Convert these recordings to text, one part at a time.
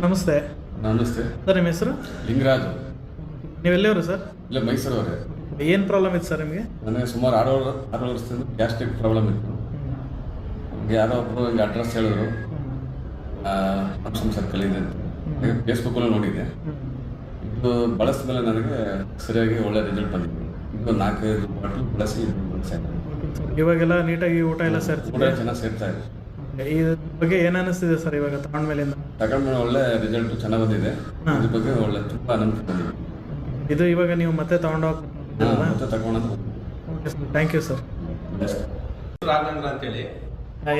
ನಮಸ್ತೆ. ನಮಸ್ತೆ ಸರ್, ನಿಮ್ಮ ಹೆಸರು? ಲಿಂಗರಾಜು. ನೀವೆಲ್ಲವರು ಸರ್? ಇಲ್ಲ, ಮೈಸೂರವರೇ. ಏನು ಪ್ರಾಬ್ಲಮ್ ಇತ್ತು ಸರ್ ನಿಮಗೆ? ನನಗೆ ಸುಮಾರು 6 ವರ್ಷದಿಂದ ಗ್ಯಾಸ್ಟ್ರಿಕ್ ಪ್ರಾಬ್ಲಮ್ ಇತ್ತು. ಯಾರೋ ಒಬ್ಬರು ಹಿಂಗೆ ಅಡ್ರೆಸ್ ಹೇಳಿದ್ರು, ಸರ್ಕಲ್ ಇದೆ ಅಂತ. ಫೇಸ್ಬುಕ್ಕಲ್ಲೂ ನೋಡಿದೆ. ಇದು ಬಳಸಿದ ಮೇಲೆ ನನಗೆ ಸರಿಯಾಗಿ ಒಳ್ಳೆ ರಿಸಲ್ಟ್ ಬಂದಿದೆ. ಇದು 4-5 ಬಾಟಲ್ ಬಳಸಿ ಇವಾಗೆಲ್ಲ ನೀಟಾಗಿ ಊಟ ಎಲ್ಲ ಸೇರ್ತಿದೆ? ಊಟ ಚೆನ್ನಾಗಿ ಸೇರ್ತಾ ಇದೆ. ಈ ಬಗ್ಗೆ ಏನು ಅನ್ನಿಸ್ತಿದೆ ಸರ್ ಇವಾಗ ತಗೊಂಡ್ಮೇಲಿಂದ? ತಗೊಂಡ್ಮೇಲೆ ಒಳ್ಳೆ ರಿಸಲ್ಟ್ ಚೆನ್ನಾಗಿ ಬಂದಿದೆ. ಇದ್ರ ಬಗ್ಗೆ ಒಳ್ಳೆ ತುಂಬ ನಂಬಿಕೆ ಬಂದಿದೆ. ಇದು ಇವಾಗ ನೀವು ಮತ್ತೆ ತಗೊಂಡೋಗಿ ಮತ್ತೆ ತಗೊಂಡು. Okay sir, thank you sir. Raghavendra ಅಂತೇಳಿ.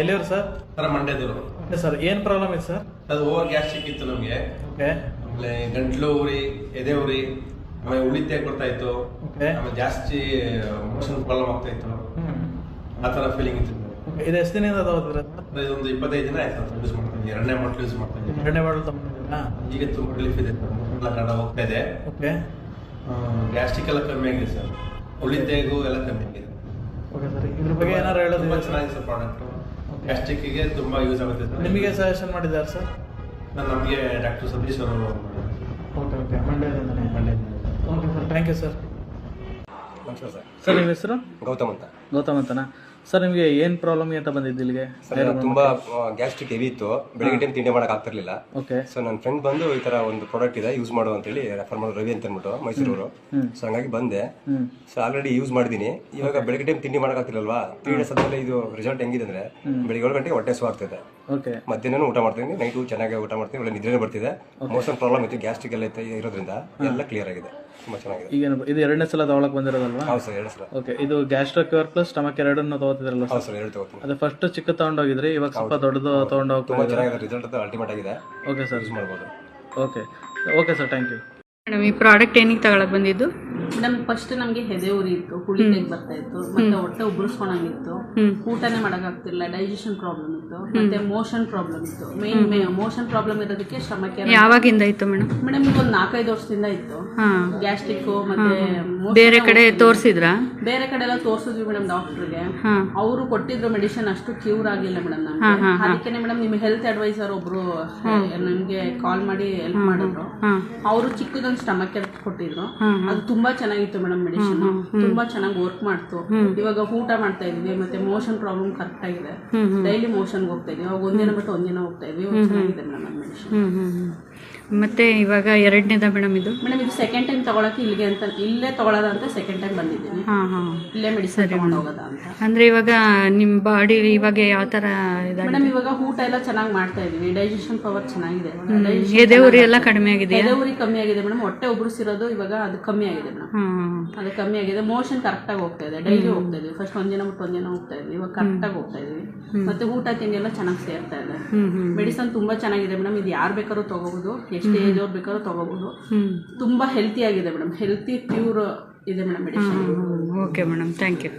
ಎಲ್ಲಿಯವರು ಸರ್? ಸರ್, ಮಂಡ್ಯದವರು. ಓಕೆ ಸರ್, ಏನು ಪ್ರಾಬ್ಲಮ್ ಇದೆ ಸರ್? ಅದು ಓವರ್ ಗ್ಯಾಸ್ಟ್ರಿಕ್ ಇತ್ತು ನಮಗೆ. ಓಕೆ. ಆಮೇಲೆ ಗಂಟ್ಲು ಉರಿ, ಎದೆ ಉರಿ, ಆಮೇಲೆ ಉಳಿತೆ ಕೊಡ್ತಾ ಇತ್ತು. ಓಕೆ. ಆಮೇಲೆ ಜಾಸ್ತಿ ಮೋಷನ್ ಪ್ರಾಬ್ಲಮ್ ಆಗ್ತಾ ಇತ್ತು. ಆ ಥರ ಫೀಲಿಂಗ್ ಇತ್ತು. ಇದು ಎಷ್ಟು ದಿನದಿಂದ ತಗೋತಿದ್ರೆ? ಇದೊಂದು 25 ದಿನ ಆಯ್ತು ಅಂತ ಯೂಸ್ ಮಾಡ್ತೀನಿ. 2ನೇ ಬಾಟಲ್ ಯೂಸ್ ಮಾಡ್ತೀನಿ. 2ನೇ ಬಾಟಲ್ ತಗೊಂಡಿದ್ದೀರಾ? ಈಗ ತುಂಬ ರಿಲೀಫ್ ಇದೆ. ಎಲ್ಲ ಕಡೆ ಹೋಗ್ತಾ ಇದೆ. ಓಕೆ. ಗ್ಯಾಸ್ಟ್ರಿಕ್ ಎಲ್ಲ ಕಮ್ಮಿ ಆಗಿದೆ ಸರ್. ಉಳಿತೆಗೂ ಎಲ್ಲ ಕಮ್ಮಿ ಆಗಿದೆ. ಓಕೆ ಸರ್, ಇದ್ರ ಬಗ್ಗೆ ಏನಾರು ಹೇಳೋದು? ತುಂಬ ಚೆನ್ನಾಗಿದೆ ಸರ್ ಪ್ರಾಡಕ್ಟು. ಗ್ಯಾಸ್ಟ್ರಿಕ್ಕಿಗೆ ತುಂಬ ಯೂಸ್ ಆಗುತ್ತೆ ಸರ್. ನಿಮಗೆ ಸಜೆಷನ್ ಮಾಡಿದ್ದಾರೆ ಸರ್? ನಮಗೆ ಡಾಕ್ಟರ್ ಸತೀಶ್ ಅವರು. ಓಕೆ ಓಕೆ, ಮಂಡ್ಯದಿಂದಲೇ. Okay sir, thank you sir. ನಮಸ್ಕಾರ ಸರ್. ಸರ್, ನಿಮ್ಮ ಹೆಸರು? ಗೌತಮ್ ಅಂತ. ಗೌತಮ್ ಅಂತನಾ? ಸರ್, ನಿಮಗೆ ಏನು ಪ್ರಾಬ್ಲಮ್ ಅಂತ ಬಂದಿದ್ದು ಇಲ್ಲಿಗೆ? ಸರ್, ತುಂಬ ಗ್ಯಾಸ್ಟ್ರಿಕ್ ಹೆವಿ ಇತ್ತು. ಬೆಳಿಗ್ಗೆ ಟೈಮ್ ತಿಂಡಿ ಮಾಡಕ್ಕೆ ಆಗ್ತಿರ್ಲಿಲ್ಲ. ಓಕೆ. ಸೊ ನನ್ನ ಫ್ರೆಂಡ್ ಬಂದು ಈ ತರ ಒಂದು ಪ್ರಾಡಕ್ಟ್ ಇದೆ, ಯೂಸ್ ಮಾಡು ಅಂತೇಳಿ ರೆಫರ್ ಮಾಡೋ, ರವಿ ಅಂತ ಅಂದ್ಬಿಟ್ಟು, ಮೈಸೂರವರು. ಸೊ ಹಂಗಾಗಿ ಬಂದೆ. ಸೊ ಆಲ್ರೆಡಿ ಯೂಸ್ ಮಾಡಿದ್ದೀನಿ. ಇವಾಗ ಬೆಳಿಗ್ಗೆ ಟೈಮ್ ತಿಂಡಿ ಮಾಡಕ್ಕೆ ಆಗ್ತಿರಲ್ವಾ, 3 ಡೇಸ್ ಆದ್ಮೇಲೆ ಇದು ರಿಸಲ್ಟ್ ಹೆಂಗಿದೆ ಅಂದ್ರೆ, ಬೆಳಿಗ್ಗೆ 7 ಗಂಟೆಗೆ ಹೊಟ್ಟೆ ಹಸಿವು ಆಗ್ತಿದೆ. ಓಕೆ. ಮಧ್ಯಾಹ್ನ ಊಟ ಮಾಡ್ತೀನಿ, ನೈಟು ಚೆನ್ನಾಗಿ ಊಟ ಮಾಡ್ತೀನಿ, ಒಳ್ಳೆ ನಿದ್ರೆನೇ ಬರ್ತಿದೆ. ಮೋಷನ್ ಪ್ರಾಬ್ಲಮ್ ಇತ್ತು, ಗ್ಯಾಸ್ಟ್ರಿಕ್ ಎಲ್ಲ ಇರೋದ್ರಿಂದ ಎಲ್ಲ ಕ್ಲಿಯರ್ ಆಗಿದೆ. ತುಂಬಾ ಚೆನ್ನಾಗಿದೆ. ಈಗ ಇದು 2ನೇ ಸಲ ತಗೊಳಕ್ ಬಂದಿರೋದಲ್ವಾ? ಹೌದು ಸರ್, 2 ಸಲ. ಓಕೆ. ಇದು ಗ್ಯಾಸ್ಟ್ರಿಕ್ ಪ್ಲಸ್ ಸ್ಟಮಕ್ ಎರಡನ್ನೂ ತಗೋತಿದ್ರಲ್ಲ? ಹೌದು ಸರ್, 2 ತಗೋತೀನಿ. ಅದೇ ಫಸ್ಟ್ ಚಿಕ್ಕ ತಗೊಂಡೋಗಿದ್ರಿ, ಇವಾಗ ಸ್ವಲ್ಪ ದೊಡ್ಡದು ತಗೊಂಡೋಗಿ. ತುಂಬಾ ಚೆನ್ನಾಗಿದೆ ರಿಸಲ್ಟ್, ಅದು ಅಲ್ಟಿಮೇಟ್ ಆಗಿದೆ. ಓಕೆ ಸರ್, ಯೂಸ್ ಮಾಡ್ಬೋದು. Okay okay sir, thank you. Madam, ಈ ಪ್ರಾಡಕ್ಟ್ ಏನಿಗೆ ತಗೊಳಕ್ ಬಂದಿದ್ದು? ಮೇಡಮ್, ಫಸ್ಟ್ ನಮಗೆ ಎದೆ ಉರಿ ಇತ್ತು, ಕುಳಿತೆಗೆ ಬರ್ತಾ ಇತ್ತು, ಮತ್ತೆ ಹೊಟ್ಟೆ ಉಬ್ಬಿಸ್ಕೊಂಡಂಗಿತ್ತು, ಊಟನೇ ಮಾಡೋಕ್ಕಾಗ್ತಿಲ್ಲ, ಡೈಜೆಷನ್ ಪ್ರಾಬ್ಲಮ್ ಇತ್ತು, ಮತ್ತೆ ಮೋಷನ್ ಪ್ರಾಬ್ಲಮ್ ಇತ್ತು. ಮೇನ್ ಮೋಷನ್ ಪ್ರಾಬ್ಲಮ್ ಇರೋದಕ್ಕೆ ಶ್ರಮಕ್ಕೆ. ಯಾವಾಗಿಂದ ಇತ್ತು ಮೇಡಮ್? ಮೇಡಮ್, ಈಗ ಒಂದು 4-5 ವರ್ಷದಿಂದ ಇತ್ತು ಗ್ಯಾಸ್ಟ್ರಿಕ್. ಮತ್ತೆ ಬೇರೆ ಕಡೆ ತೋರಿಸಿದ್ರಾ? ಬೇರೆ ಕಡೆ ಎಲ್ಲ ತೋರಿಸಿದ್ವಿ ಮೇಡಮ್ ಡಾಕ್ಟರ್ಗೆ. ಅವರು ಕೊಟ್ಟಿದ್ರು ಮೆಡಿಸಿನ್, ಅಷ್ಟು ಕ್ಯೂರ್ ಆಗಿಲ್ಲ ಮೇಡಮ್ ನಮ್ಗೆ. ಅದಕ್ಕೆ ಮೇಡಮ್ ನಿಮ್ಮ ಹೆಲ್ತ್ ಅಡ್ವೈಸರ್ ಒಬ್ರು ನಮ್ಗೆ ಕಾಲ್ ಮಾಡಿ ಹೆಲ್ಪ್ ಮಾಡಿದ್ರು. ಅವರು ಚಿಕ್ಕದೊಂದು ಸ್ಟಮಕ್ ಕೊಟ್ಟಿದ್ರು, ಅದು ತುಂಬಾ ಚೆನ್ನಾಗಿತ್ತು ಮೇಡಮ್. ಮೆಡಿಸಿನ್ ತುಂಬಾ ಚೆನ್ನಾಗಿ ವರ್ಕ್ ಮಾಡ್ತು. ಇವಾಗ ಊಟ ಮಾಡ್ತಾ ಇದೀವಿ, ಮತ್ತೆ ಮೋಷನ್ ಪ್ರಾಬ್ಲಮ್ ಕರೆಕ್ಟ್ ಆಗಿದೆ. ಡೈಲಿ ಮೋಷನ್ಗೆ ಹೋಗ್ತಾ ಇದೀವಿ. ಅವಾಗ ಒಂದಿನ ಬಿಟ್ಟು ಒಂದಿನ ಹೋಗ್ತಾ ಇದೀವಿ. ಚೆನ್ನಾಗಿದೆ ಮೇಡಮ್ ಮೆಡಿಸಿನ್. ಮತ್ತೆ ಇವಾಗ 2ನೇದ ಮೇಡಮ್ ಇದು? ಮೇಡಮ್, ಇದು ಸೆಕೆಂಡ್ ಟೈಮ್ ತಗೊಳಕ್ಕೆ ಇಲ್ಲೇ ತಗೊಳ್ಳೋದ ಅಂತ ಸೆಕೆಂಡ್ ಟೈಮ್ ಬಂದಿದ್ದೀನಿ. ಇಲ್ಲೇ ಮೆಡಿಸಿನ್ ತಗೊಂಡು ಹೋಗೋದ ಅಂತ. ಅಂದ್ರೆ ಇವಾಗ ನಿಮ್ ಬಾಡಿ ಇವಾಗ ಯಾವ ತರ ಇದೆ ಮೇಡಮ್? ಇವಾಗ ಊಟ ಎಲ್ಲ ಚೆನ್ನಾಗಿ ಮಾಡ್ತಾ ಇದೀವಿ, ಡೈಜೆಷನ್ ಪವರ್ ಚೆನ್ನಾಗಿದೆ. ಎದೆ ಉರಿ ಎಲ್ಲ ಕಡಿಮೆ ಆಗಿದೆ? ಎದೆ ಉರಿ ಕಮ್ಮಿ ಆಗಿದೆ ಮೇಡಮ್. ಹೊಟ್ಟೆ ಉಬ್ರಿಸಿರೋದು ಇವಾಗ ಅದು ಕಮ್ಮಿ ಆಗಿದೆ ಮೇಡಮ್. ಅದು ಕಮ್ಮಿ ಆಗಿದೆ. ಮೋಷನ್ ಕರೆಕ್ಟ್ ಆಗಿ ಹೋಗ್ತಾ ಇದೆ. ಡೈಲಿ ಹೋಗ್ತಾ ಇದೀವಿ. ಫಸ್ಟ್ ಒಂದಿನ ಬಿಟ್ಟು ಒಂದಿನ ಹೋಗ್ತಾ ಇದೀವಿ. ಇವಾಗ ಕರೆಕ್ಟ್ ಆಗಿ ಹೋಗ್ತಾ ಇದೀವಿ. ಮತ್ತೆ ಊಟ ತಿಂಡಿ ಎಲ್ಲ ಚೆನ್ನಾಗಿ ಸೇರ್ತಾ ಇದೆ. ಮೆಡಿಸನ್ ತುಂಬಾ ಚೆನ್ನಾಗಿದೆ ಮೇಡಮ್. ಇದು ಯಾರು ಬೇಕಾದ್ರೂ ತಗೋಬಹುದು, ಎಷ್ಟು ಏಜ್ ಅವ್ರು ಬೇಕಾದ್ರೂ ತಗೋಬಹುದು. ತುಂಬಾ ಹೆಲ್ತಿ ಆಗಿದೆ ಮೇಡಮ್. ಹೆಲ್ತಿ ಪ್ಯೂರ್ ಇದೆ madam medicine. Okay madam, thank you.